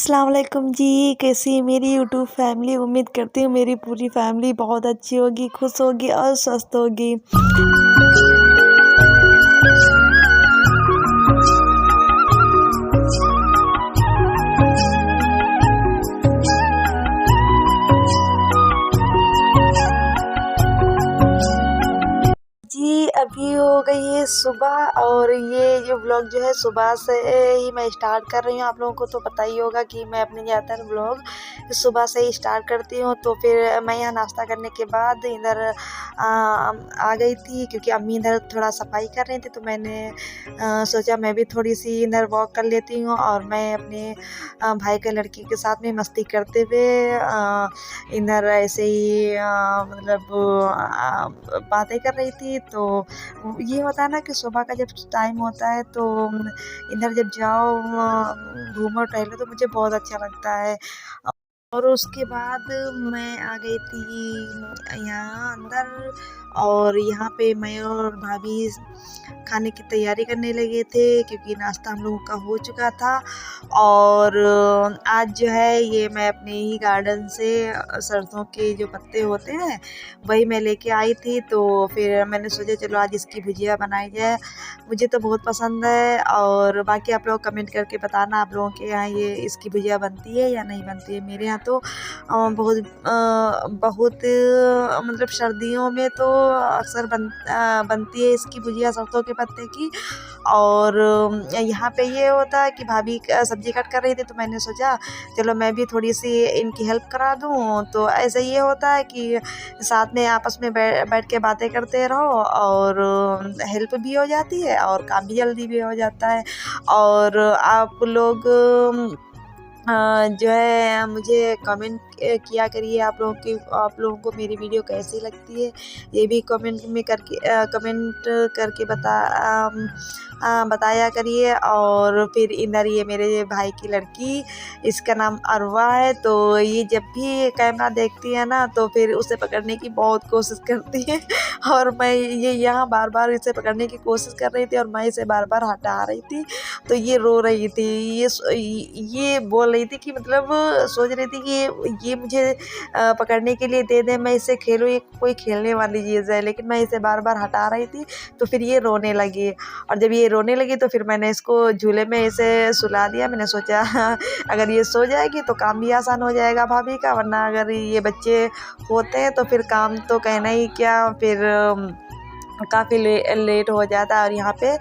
अस्सलाम वालेकुम जी। कैसी है मेरी यूट्यूब फैमिली। उम्मीद करती हूँ मेरी पूरी फैमिली बहुत अच्छी होगी, खुश होगी और स्वस्थ होगी। जी, अभी हो गई है सुबह और ये जो व्लॉग जो है सुबह से ही मैं स्टार्ट कर रही हूँ। आप लोगों को तो पता ही होगा कि मैं अपने ज़्यादातर व्लॉग सुबह से ही स्टार्ट करती हूँ। तो फिर मैं यहाँ नाश्ता करने के बाद इधर आ गई थी, क्योंकि अम्मी इधर थोड़ा सफाई कर रही थी। तो मैंने सोचा मैं भी थोड़ी सी इधर वॉक कर लेती हूँ और मैं अपने भाई के लड़की के साथ में मस्ती करते हुए इधर ऐसे ही मतलब बातें कर रही थी। तो ये होता है ना कि सुबह का जब टाइम होता है तो इधर जब जाओ घूमो टहलो तो मुझे बहुत अच्छा लगता है। और उसके बाद मैं आ गई थी यहाँ अंदर, और यहाँ पे मैं और भाभी खाने की तैयारी करने लगे थे, क्योंकि नाश्ता हम लोगों का हो चुका था। और आज जो है ये मैं अपने ही गार्डन से सरसों के जो पत्ते होते हैं वही मैं लेके आई थी। तो फिर मैंने सोचा चलो आज इसकी भुजिया बनाई जाए। मुझे तो बहुत पसंद है, और बाकी आप लोग कमेंट करके बताना आप लोगों के यहाँ ये इसकी भुजिया बनती है या नहीं बनती है। मेरे यहाँ तो बहुत मतलब सर्दियों में तो अक्सर बनती है इसकी भुजिया सरसों के पत्ते की। और यहाँ पे ये होता है कि भाभी सब्जी कट कर रही थी, तो मैंने सोचा चलो मैं भी थोड़ी सी इनकी हेल्प करा दूँ। तो ऐसे ये होता है कि साथ में आपस में बैठ के बातें करते रहो, और हेल्प भी हो जाती है और काम भी जल्दी भी हो जाता है। और आप लोग जो है मुझे कमेंट किया करिए आप लोगों को मेरी वीडियो कैसी लगती है, ये भी कमेंट करके बताया करिए। और फिर इधर ये मेरे भाई की लड़की, इसका नाम अरवा है। तो ये जब भी कैमरा देखती है ना तो फिर उसे पकड़ने की बहुत कोशिश करती है और मैं ये यहाँ बार बार इसे पकड़ने की कोशिश कर रही थी और मैं इसे बार बार हटा रही थी। तो ये रो रही थी, ये बोल रही थी कि मतलब सोच रही थी कि ये मुझे पकड़ने के लिए दे दे, मैं इससे खेलूँ, ये कोई खेलने वाली चीज़ है। लेकिन मैं इसे बार बार हटा रही थी, तो फिर ये रोने लगी। और जब ये रोने लगी तो फिर मैंने इसको झूले में इसे सुला दिया। मैंने सोचा अगर ये सो जाएगी तो काम भी आसान हो जाएगा भाभी का, वरना अगर ये बच्चे होते हैं तो फिर काम तो कहना ही क्या, फिर काफ़ी लेट हो जाता है। और यहाँ पे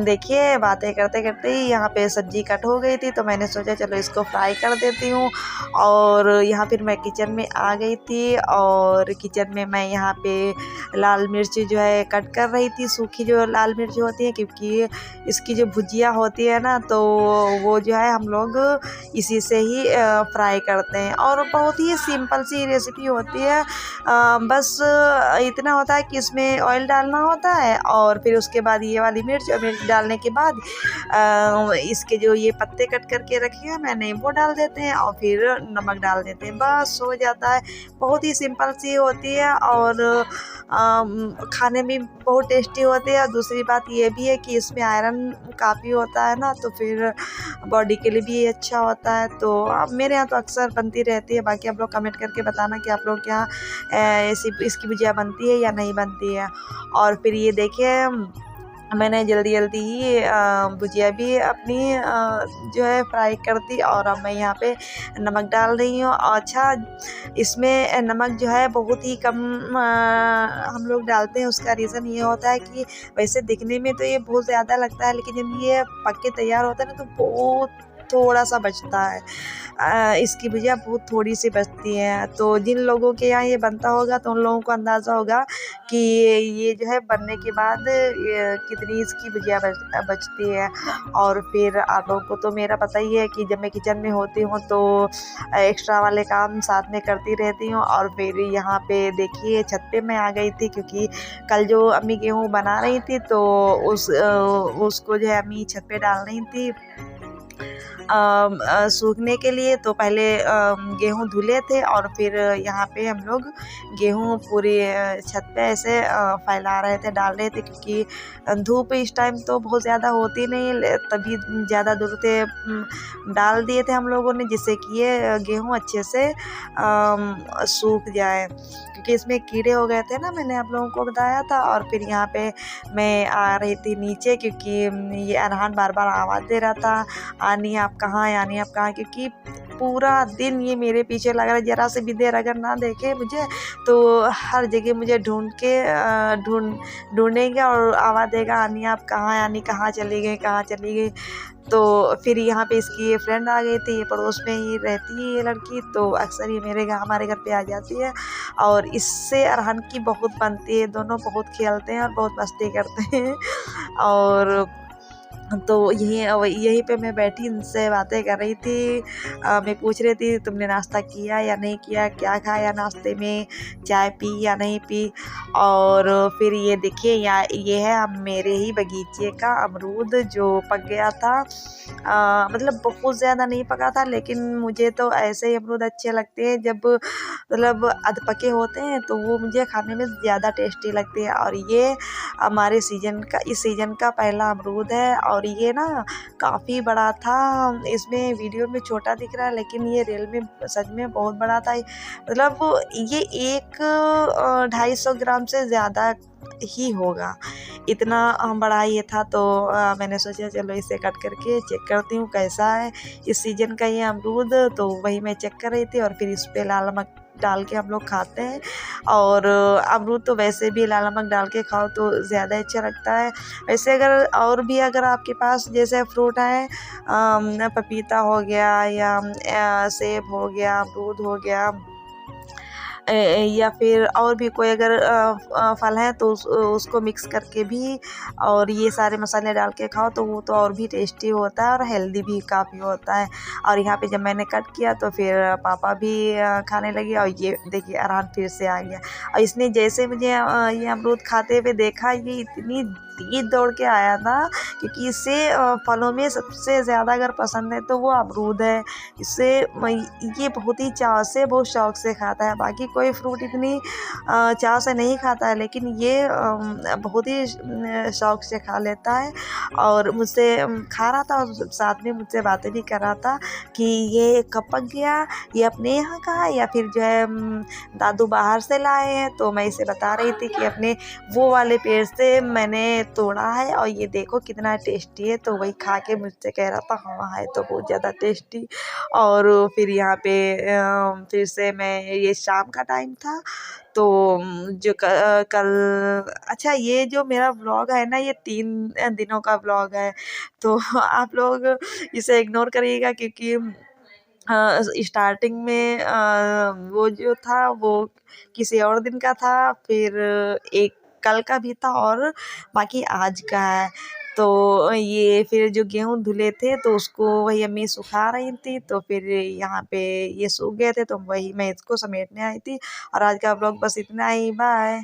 देखिए बातें करते करते ही यहाँ पे सब्जी कट हो गई थी, तो मैंने सोचा चलो इसको फ्राई कर देती हूँ। और यहाँ फिर मैं किचन में आ गई थी, और किचन में मैं यहाँ पे लाल मिर्च जो है कट कर रही थी, सूखी जो लाल मिर्च होती है, क्योंकि इसकी जो भुजिया होती है ना तो वो जो है हम लोग इसी से ही फ्राई करते हैं। और बहुत ही सिंपल सी रेसिपी होती है। बस इतना होता है कि इसमें ऑयल डालना होता है, और फिर उसके बाद ये वाली मिर्च डालने के बाद इसके जो ये पत्ते कट करके रखे हैं मैंने वो डाल देते हैं, और फिर नमक डाल देते हैं, बस हो जाता है। बहुत ही सिंपल सी होती है और खाने में बहुत टेस्टी होती है। और दूसरी बात ये भी है कि इसमें आयरन काफ़ी होता है ना, तो फिर बॉडी के लिए भी अच्छा होता है। तो मेरे यहाँ तो अक्सर बनती रहती है। बाकी आप लोग कमेंट करके बताना कि आप लोग के यहाँ ऐसी इसकी भुजिया बनती है या नहीं बनती है। और फिर ये देखिए मैंने जल्दी जल्दी ही भुजिया भी अपनी जो है फ्राई कर दी, और अब मैं यहाँ पे नमक डाल रही हूँ। अच्छा, इसमें नमक जो है बहुत ही कम हम लोग डालते हैं। उसका रीज़न ये होता है कि वैसे दिखने में तो ये बहुत ज़्यादा लगता है, लेकिन जब ये पक के तैयार होता है ना तो बहुत थोड़ा सा बचता है। इसकी भुजिया बहुत थोड़ी सी बचती है। तो जिन लोगों के यहाँ ये बनता होगा तो उन लोगों को अंदाज़ा होगा कि ये जो है बनने के बाद कितनी इसकी भुजिया बचती है। और फिर आप लोगों को तो मेरा पता ही है कि जब मैं किचन में होती हूँ तो एक्स्ट्रा वाले काम साथ में करती रहती हूँ। और फिर यहाँ पे देखिए छत पे मैं आ गई थी, क्योंकि कल जो अम्मी गेहूँ बना रही थी तो उसको जो है अम्मी छत पे डाल रही थी। सूखने के लिए। तो पहले गेहूँ धुले थे और फिर यहाँ पे हम लोग गेहूँ पूरी छत पे ऐसे फैला रहे थे, डाल रहे थे, क्योंकि धूप इस टाइम तो बहुत ज़्यादा होती नहीं, तभी ज़्यादा दूर थे डाल दिए थे हम लोगों ने, जिससे कि ये गेहूँ अच्छे से सूख जाए, क्योंकि इसमें कीड़े हो गए थे ना, मैंने आप लोगों को बताया था। और फिर यहाँ पे मैं आ रही थी नीचे, क्योंकि ये अरहान बार बार आवाज़ दे रहा था, आनी आप कहाँ है, आनी आप कहाँ, क्योंकि पूरा दिन ये मेरे पीछे लग रहा है। ज़रा से भी देर अगर ना देखे मुझे तो हर जगह मुझे ढूंढेंगे और आवाज़ देगा, आनी आप कहाँ है, आनी कहाँ चली गई, कहाँ चली गई। तो फिर यहाँ पे इसकी ये फ्रेंड आ गई थी, ये पड़ोस में ही रहती है ये लड़की, तो अक्सर ये हमारे घर पे आ जाती है और इससे अरहान की बहुत बनती है, दोनों बहुत खेलते हैं और बहुत मस्ती करते हैं। और तो यहीं पे मैं बैठी इनसे बातें कर रही थी। मैं पूछ रही थी तुमने नाश्ता किया या नहीं किया, क्या खाया नाश्ते में, चाय पी या नहीं पी। और फिर ये देखिए ये है अब मेरे ही बगीचे का अमरूद जो पक गया था। मतलब बहुत ज़्यादा नहीं पका था, लेकिन मुझे तो ऐसे ही अमरूद अच्छे लगते हैं जब मतलब अधपके होते हैं, तो वो मुझे खाने में ज़्यादा टेस्टी लगते हैं। और ये हमारे इस सीज़न का पहला अमरूद है और ये ना काफ़ी बड़ा था। इसमें वीडियो में छोटा दिख रहा है, लेकिन ये रियल में सच में बहुत बड़ा था। मतलब ये 250 ग्राम से ज़्यादा ही होगा, इतना बड़ा ये था। तो मैंने सोचा चलो इसे कट करके चेक करती हूँ कैसा है इस सीज़न का ये अमरूद। तो वही मैं चेक कर रही थी और फिर इस पे लाल नमक डाल के हम लोग खाते हैं। और अमरूद तो वैसे भी लाल नमक डाल के खाओ तो ज़्यादा अच्छा लगता है। वैसे अगर आपके पास जैसे फ्रूट है, पपीता हो गया या सेब हो गया, अमरूद हो गया, या फिर और भी कोई अगर फल है तो उसको मिक्स करके भी और ये सारे मसाले डाल के खाओ तो वो तो और भी टेस्टी होता है और हेल्दी भी काफ़ी होता है। और यहाँ पे जब मैंने कट किया तो फिर पापा भी खाने लगे और ये देखिए अरहान फिर से आ गया। और इसने जैसे मुझे ये अमरूद खाते हुए देखा, ये इतनी तेज दौड़ के आया था, क्योंकि इसे फलों में सबसे ज़्यादा अगर पसंद है तो वो अमरूद है। इसे ये बहुत ही चाव से, बहुत शौक़ से खाता है। बाकी कोई फ्रूट इतनी चाव से नहीं खाता है, लेकिन ये बहुत ही शौक़ से खा लेता है। और मुझसे खा रहा था और साथ में मुझसे बातें भी कर रहा था कि ये कब पक गया, ये अपने यहाँ का है या फिर जो है दादू बाहर से लाए हैं। तो मैं इसे बता रही थी कि अपने वो वाले पेड़ से मैंने तोड़ा है और ये देखो कितना टेस्टी है। तो वही खा के मुझसे कह रहा था हाँ है तो बहुत ज़्यादा टेस्टी। और फिर यहाँ पे फिर से मैं, ये शाम का टाइम था तो जो कल, अच्छा ये जो मेरा व्लॉग है ना ये 3 दिनों का व्लॉग है, तो आप लोग इसे इग्नोर करिएगा, क्योंकि स्टार्टिंग में वो जो था वो किसी और दिन का था, फिर एक कल का भी था और बाकी आज का है। तो ये फिर जो गेहूँ धुले थे तो उसको वही अम्मी सुखा रही थी, तो फिर यहाँ पे ये सूख गए थे तो वही मैं इसको समेटने आई थी। और आज का व्लॉग बस इतना ही, बाय।